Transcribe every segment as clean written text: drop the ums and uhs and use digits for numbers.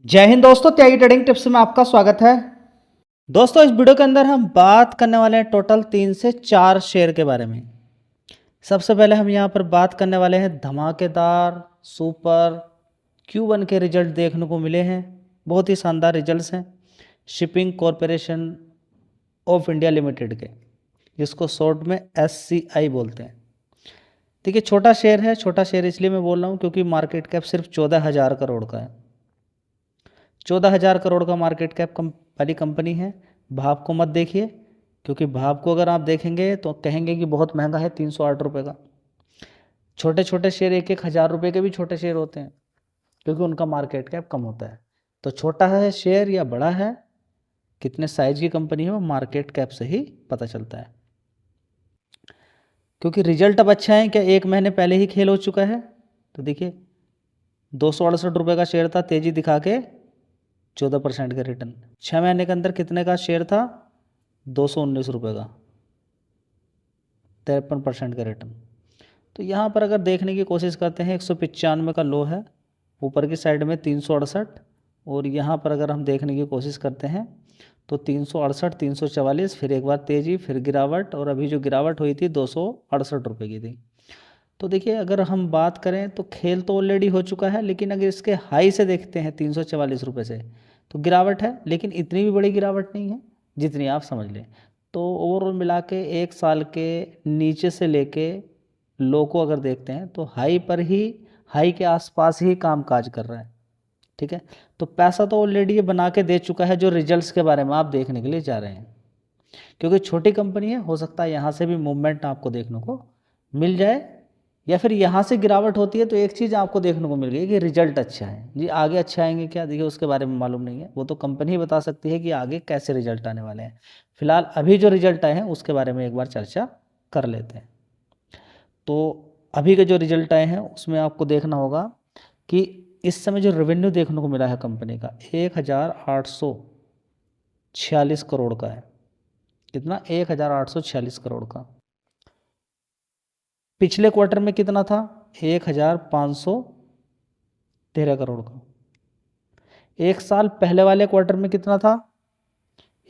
जय हिंद दोस्तों, त्यागी trading tips में आपका स्वागत है। दोस्तों, इस वीडियो के अंदर हम बात करने वाले हैं टोटल 3 से 4 शेयर के बारे में। सबसे पहले हम यहां पर बात करने वाले हैं धमाकेदार सुपर Q1 के रिजल्ट देखने को मिले हैं। बहुत ही शानदार रिजल्ट्स हैं shipping corporation of India limited के, जिसको शॉर्ट में SCI बोलते हैं। देखिए, छोटा शेयर है। छोटा शेयर इसलिए मैं बोल रहा हूँ क्योंकि मार्केट कैप सिर्फ 14,000 करोड़ का है। 14,000 करोड़ का मार्केट कैप वाली कंपनी है। भाव को मत देखिए, क्योंकि भाव को अगर आप देखेंगे तो कहेंगे कि बहुत महंगा है, 308 रुपये का। छोटे छोटे शेयर 1,000 रुपये के भी छोटे शेयर होते हैं, क्योंकि उनका मार्केट कैप कम होता है। तो छोटा है शेयर या बड़ा है, कितने साइज की कंपनी है, वो मार्केट कैप से ही पता चलता है। क्योंकि रिजल्ट अब अच्छा है। क्या 1 महीने पहले ही खेल हो चुका है? तो देखिए, 268 रुपये का शेयर था, तेजी दिखा के 14% का रिटर्न। 6 महीने के अंदर कितने का शेयर था? 219 रुपये का, 53% का रिटर्न। तो यहाँ पर अगर देखने की कोशिश करते हैं, 195 का लो है, ऊपर की साइड में 368, और यहाँ पर अगर हम देखने की कोशिश करते हैं तो 368, 344, फिर एक बार तेजी, फिर गिरावट, और अभी जो गिरावट हुई थी 268 रुपये की थी। तो देखिए, अगर हम बात करें तो खेल तो ऑलरेडी हो चुका है, लेकिन अगर इसके हाई से देखते हैं 344 रुपये से, तो गिरावट है, लेकिन इतनी भी बड़ी गिरावट नहीं है जितनी आप समझ लें। तो ओवरऑल मिला के 1 साल के नीचे से लेके लो को अगर देखते हैं तो हाई पर ही, हाई के आसपास ही काम काज कर रहा है। ठीक है, तो पैसा तो ऑलरेडी ये बना के दे चुका है, जो रिजल्ट्स के बारे में आप देखने के लिए जा रहे हैं। क्योंकि छोटी कंपनी है, हो सकता है यहाँ से भी मूवमेंट आपको देखने को मिल जाए, या फिर यहाँ से गिरावट होती है तो एक चीज़ आपको देखने को मिल गई कि रिजल्ट अच्छा है जी। आगे अच्छा आएंगे क्या, देखिए उसके बारे में मालूम नहीं है, वो तो कंपनी ही बता सकती है कि आगे कैसे रिजल्ट आने वाले हैं। फिलहाल अभी जो रिजल्ट आए हैं उसके बारे में एक बार चर्चा कर लेते हैं। तो अभी के जो रिजल्ट आए हैं उसमें आपको देखना होगा कि इस समय जो रेवेन्यू देखने को मिला है कंपनी का 1,846 करोड़ का है। कितना? 1,846 करोड़ का। पिछले क्वार्टर में कितना था? 1,513 करोड़ का। 1 साल पहले वाले क्वार्टर में कितना था?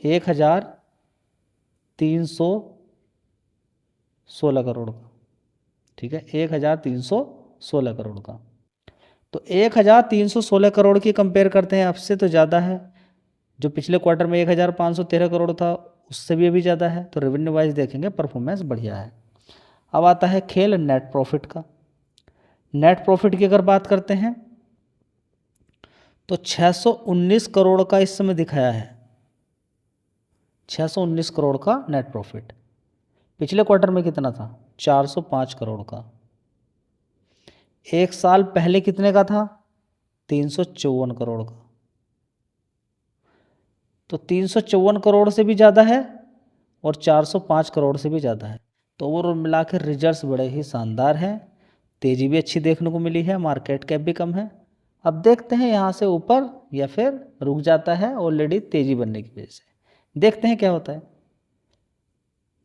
1,316 करोड़ का। ठीक है, 1,316 करोड़ का। तो 1,316 करोड़ की कंपेयर करते हैं, आपसे तो ज़्यादा है। जो पिछले क्वार्टर में 1,513 करोड़ था, उससे भी अभी ज़्यादा है। तो रेवेन्यू वाइज देखेंगे परफॉर्मेंस बढ़िया है। अब आता है खेल नेट प्रॉफिट का। नेट प्रॉफिट की अगर बात करते हैं तो 619 करोड़ का इस समय दिखाया है। 619 करोड़ का नेट प्रॉफिट। पिछले क्वार्टर में कितना था? 405 करोड़ का। 1 साल पहले कितने का था? 354 करोड़ का। तो 354 करोड़ से भी ज़्यादा है और 405 करोड़ से भी ज़्यादा है। तो ओवरऑल मिलाकर रिजल्ट्स बड़े ही शानदार हैं। तेज़ी भी अच्छी देखने को मिली है, मार्केट कैप भी कम है। अब देखते हैं यहाँ से ऊपर या फिर रुक जाता है ऑलरेडी तेज़ी बनने की वजह से। देखते हैं क्या होता है।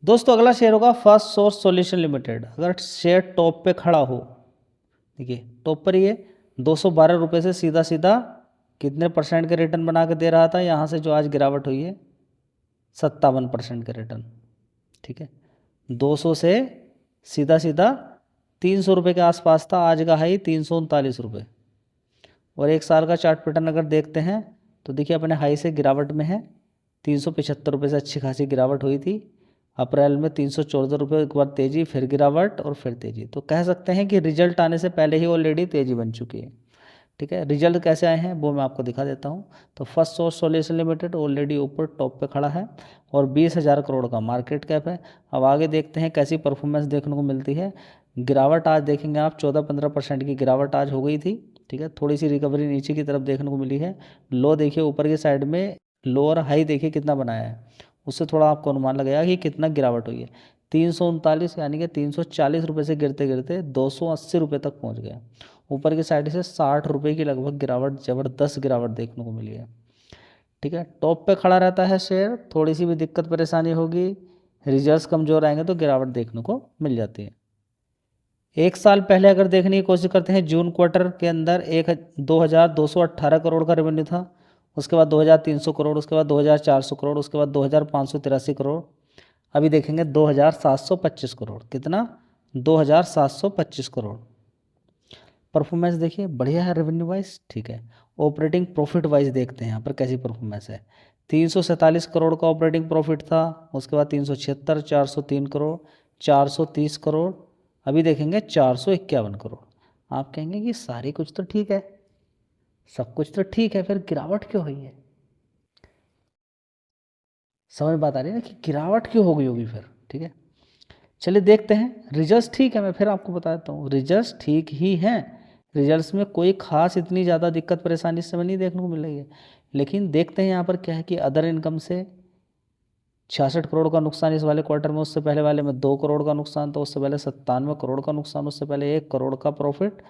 दोस्तों, अगला शेयर होगा फर्स्ट सोर्स सॉल्यूशन लिमिटेड। अगर शेयर टॉप पे खड़ा हो, देखिए टॉप पर ही है, 212 रुपये से सीधा सीधा कितने परसेंट के रिटर्न बना के दे रहा था। यहाँ से जो आज गिरावट हुई है 57% के रिटर्न। ठीक है, 200 से सीधा सीधा 300 रुपये के आसपास था। आज का हाई 339 रुपये। और 1 साल का चार्ट पैटर्न अगर देखते हैं तो देखिए अपने हाई से गिरावट में है। 375 रुपये से अच्छी खासी गिरावट हुई थी। अप्रैल में 314 रुपये, एक बार तेज़ी, फिर गिरावट और फिर तेज़ी। तो कह सकते हैं कि रिजल्ट आने से पहले ही ऑलरेडी तेज़ी बन चुकी है। ठीक है, रिजल्ट कैसे आए हैं वो मैं आपको दिखा देता हूँ। तो first source solution limited already ऊपर टॉप पे खड़ा है और 20,000 करोड़ का मार्केट कैप है। अब आगे देखते हैं कैसी परफॉर्मेंस देखने को मिलती है। गिरावट आज देखेंगे आप 14-15% की गिरावट आज हो गई थी। ठीक है, थोड़ी सी रिकवरी नीचे की तरफ देखने को मिली है। लो देखिए ऊपर की साइड में, लो और हाई देखिए कितना बनाया है, उससे थोड़ा आपको अनुमान लगेगा कि कितना गिरावट हुई है। 339 यानी कि 340 रुपये से गिरते गिरते 280 रुपये तक पहुँच गया। ऊपर की साइड से 60 रुपये की लगभग गिरावट, ज़बरदस्त गिरावट देखने को मिली है। ठीक है, टॉप पे खड़ा रहता है शेयर, थोड़ी सी भी दिक्कत परेशानी होगी, रिजल्ट्स कमज़ोर आएंगे तो गिरावट देखने को मिल जाती है। एक साल पहले अगर देखने की कोशिश करते हैं, जून क्वार्टर के अंदर 2218 करोड़ का रेवेन्यू था, उसके बाद 2300 करोड़, उसके बाद 2400 करोड़, उसके बाद 2583 करोड़, अभी देखेंगे 2725 करोड़। कितना? 2725 करोड़। परफॉर्मेंस देखिए बढ़िया है रेवेन्यू वाइज, ठीक है। ऑपरेटिंग प्रॉफिट वाइज देखते हैं यहाँ पर कैसी परफॉर्मेंस है। 347 करोड़ का ऑपरेटिंग प्रॉफिट था, उसके बाद 376, 403 करोड़, 430 करोड़, अभी देखेंगे 451 करोड़। आप कहेंगे कि सारी कुछ तो ठीक है, सब कुछ तो ठीक है, फिर गिरावट क्यों हुई है? समझ बात आ रही है ना कि गिरावट क्यों हो गई होगी फिर, ठीक है। चलिए देखते हैं। रिजल्ट्स ठीक है, मैं फिर आपको बता देता हूँ, रिजल्ट्स ठीक ही हैं। रिजल्ट्स में कोई खास इतनी ज़्यादा दिक्कत परेशानी इस समय नहीं देखने को मिल रही है। लेकिन देखते हैं यहाँ पर क्या है कि अदर इनकम से 66 करोड़ का नुकसान इस वाले क्वार्टर में, उससे पहले वाले में 2 करोड़ का नुकसान था, उससे पहले 97 करोड़ का नुकसान, उससे पहले 1 करोड़ का प्रॉफिट,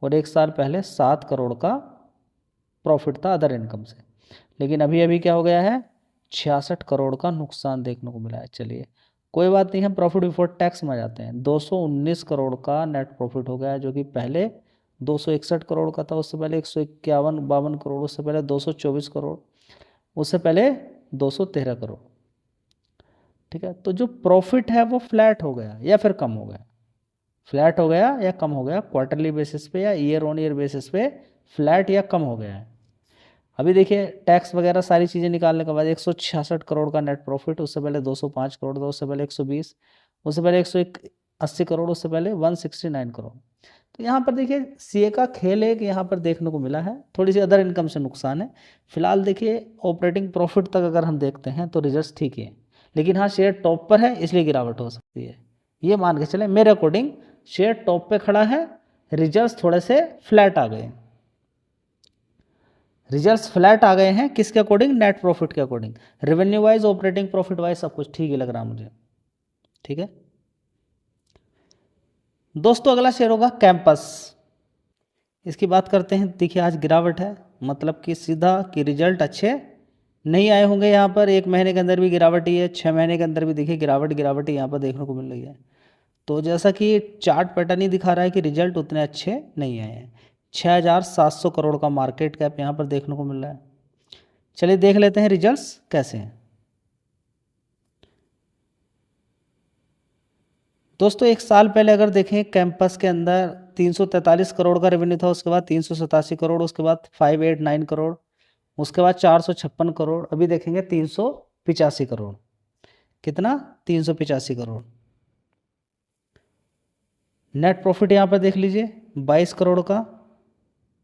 और एक साल पहले 7 करोड़ का प्रॉफिट था अदर इनकम से। लेकिन अभी अभी क्या हो गया है, 66 करोड़ का नुकसान देखने को मिला है। चलिए कोई बात नहीं, हम प्रॉफिट बिफोर टैक्स में आ जाते हैं। 219 करोड़ का नेट प्रॉफिट हो गया है, जो कि पहले 261 करोड़ का था, उससे पहले 151-52 करोड़, उससे पहले 224 करोड़, उससे पहले 213 करोड़, ठीक है। तो जो प्रॉफिट है वो फ्लैट हो गया या फिर कम हो गया? फ्लैट हो गया या कम हो गया? क्वार्टरली बेसिस पे या ईयर ऑन ईयर बेसिस पे फ्लैट या कम हो गया है? अभी देखिए टैक्स वगैरह सारी चीज़ें निकालने के बाद 166 करोड़ का नेट प्रॉफिट, उससे पहले 205 करोड़ था, उससे पहले 120, उससे पहले 180 करोड़, उससे पहले 169 करोड़। तो यहाँ पर देखिए सीए का खेल एक यहाँ पर देखने को मिला है, थोड़ी सी अदर इनकम से नुकसान है। फिलहाल देखिए ऑपरेटिंग प्रॉफिट तक अगर हम देखते हैं तो रिजल्ट ठीक है, लेकिन हाँ शेयर टॉप पर है इसलिए गिरावट हो सकती है, ये मान के चले। मेरे अकॉर्डिंग शेयर टॉप पे खड़ा है, रिजल्ट थोड़े से फ्लैट आ गए। रिजल्ट्स फ्लैट आ गए हैं किसके अकॉर्डिंग? नेट प्रॉफिट के according. Revenue wise, operating profit wise सब कुछ ठीक ही लग रहा मुझे, ठीक है। दोस्तों अगला शेयर होगा कैंपस। इसकी बात करते हैं। देखिए आज गिरावट है, मतलब कि सीधा कि रिजल्ट अच्छे नहीं आए होंगे। यहाँ पर 1 महीने के अंदर भी गिरावट ही है, 6 महीने के अंदर भी देखिए गिरावट ही यहाँ पर देखने को मिल रही है। तो जैसा कि चार्ट पैटर्न ही दिखा रहा है कि रिजल्ट उतने अच्छे नहीं आए हैं। 6700 करोड़ का मार्केट कैप यहाँ पर देखने को मिल रहा है। चलिए देख लेते हैं रिजल्ट्स कैसे हैं। दोस्तों एक साल पहले अगर देखें कैंपस के अंदर 343 करोड़ का रेवेन्यू था, उसके बाद 387 करोड़, उसके बाद 589 करोड़, उसके बाद 456 करोड़, अभी देखेंगे 385 करोड़। कितना? 385 करोड़। नेट प्रॉफिट यहाँ पर देख लीजिए 22 करोड़ का,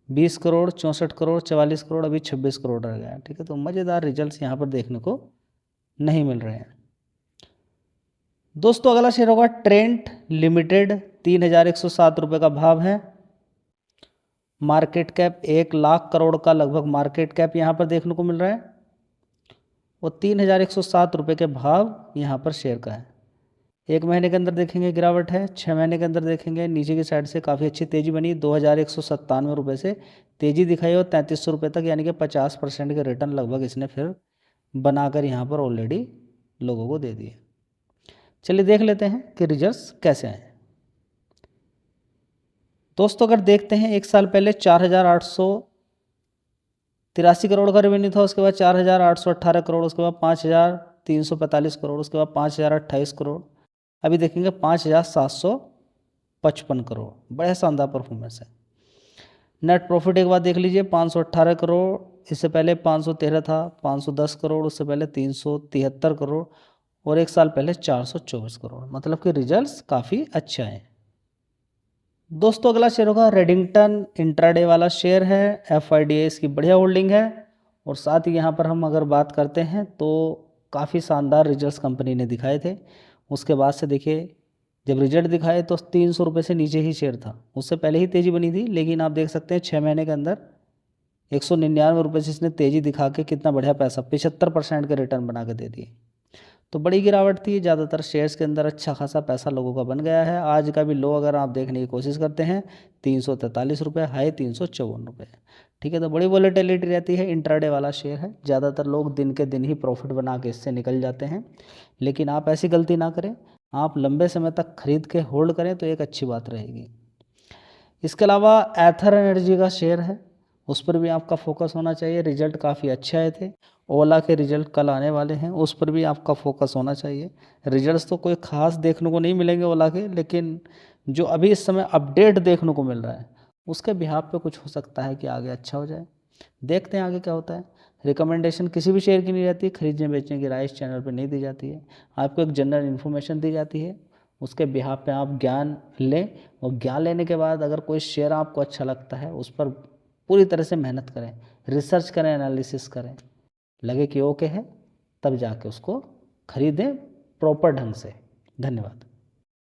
20 करोड़, 64 करोड़, 44 करोड़, अभी 26 करोड़ रह गया, ठीक है। तो मज़ेदार रिजल्ट्स यहाँ पर देखने को नहीं मिल रहे हैं। दोस्तों अगला शेयर होगा ट्रेंट लिमिटेड। 3107 रुपये का भाव है। मार्केट कैप 1 लाख करोड़ का लगभग मार्केट कैप यहाँ पर देखने को मिल रहा है, और 3107 रुपये के भाव यहाँ पर शेयर का है। 1 महीने के अंदर देखेंगे गिरावट है, 6 महीने के अंदर देखेंगे नीचे की साइड से काफ़ी अच्छी तेज़ी बनी, 2197 रुपये से तेज़ी दिखाई और 3300 रुपये तक, यानी कि 50% के रिटर्न लगभग इसने फिर बनाकर यहाँ पर ऑलरेडी लोगों को दे दिए। चलिए देख लेते हैं कि रिजल्ट्स कैसे आए। दोस्तों अगर देखते हैं एक साल पहले 4883 करोड़ का रेवेन्यू था, उसके बाद 4818 करोड़, उसके बाद 5345 करोड़, उसके बाद 5028 करोड़, अभी देखेंगे 5755 करोड़। बड़ा शानदार परफॉर्मेंस है। नेट प्रॉफिट एक बार देख लीजिए 518 करोड़, इससे पहले 513 था, 510 करोड़, उससे पहले 373 करोड़, और एक साल पहले 424 करोड़। मतलब कि रिजल्ट्स काफ़ी अच्छे हैं। दोस्तों अगला शेयर होगा रेडिंगटन। इंट्राडे वाला शेयर है, FIDS की बढ़िया होल्डिंग है, और साथ ही यहाँ पर हम अगर बात करते हैं तो काफ़ी शानदार रिजल्ट्स कंपनी ने दिखाए थे। उसके बाद से देखिए जब रिजल्ट दिखाए तो 300 रुपये से नीचे ही शेयर था, उससे पहले ही तेज़ी बनी थी, लेकिन आप देख सकते हैं 6 महीने के अंदर 199 रुपये से इसने तेज़ी दिखा के कितना बढ़िया पैसा 75% के रिटर्न बना के दे दिए। तो बड़ी गिरावट थी, ज़्यादातर शेयर्स के अंदर अच्छा खासा पैसा लोगों का बन गया है। आज का भी लो अगर आप देखने की कोशिश करते हैं 343 रुपये, हाई 354 रुपये, ठीक है। तो बड़ी वॉलेटिलिटी रहती है, इंट्राडे वाला शेयर है, ज़्यादातर लोग दिन के दिन ही प्रॉफिट बना के इससे निकल जाते हैं। लेकिन आप ऐसी गलती ना करें, आप लंबे समय तक खरीद के होल्ड करें तो एक अच्छी बात रहेगी। इसके अलावा एथर एनर्जी का शेयर है, उस पर भी आपका फोकस होना चाहिए। रिजल्ट काफ़ी अच्छे आए थे। ओला के रिजल्ट कल आने वाले हैं, उस पर भी आपका फोकस होना चाहिए। रिजल्ट्स तो कोई ख़ास देखने को नहीं मिलेंगे ओला के, लेकिन जो अभी इस समय अपडेट देखने को मिल रहा है उसके बिहाफ पे कुछ हो सकता है कि आगे अच्छा हो जाए। देखते हैं आगे क्या होता है। रिकमेंडेशन किसी भी शेयर की नहीं रहती, खरीदने बेचने की राय इस चैनल पर नहीं दी जाती है। आपको एक जनरल इन्फॉर्मेशन दी जाती है, उसके बिहाफ पे आप ज्ञान लें, और ज्ञान लेने के बाद अगर कोई शेयर आपको अच्छा लगता है उस पर पूरी तरह से मेहनत करें, रिसर्च करें, एनालिसिस करें, लगे कि ओके है तब जाके उसको खरीदें प्रॉपर ढंग से। धन्यवाद।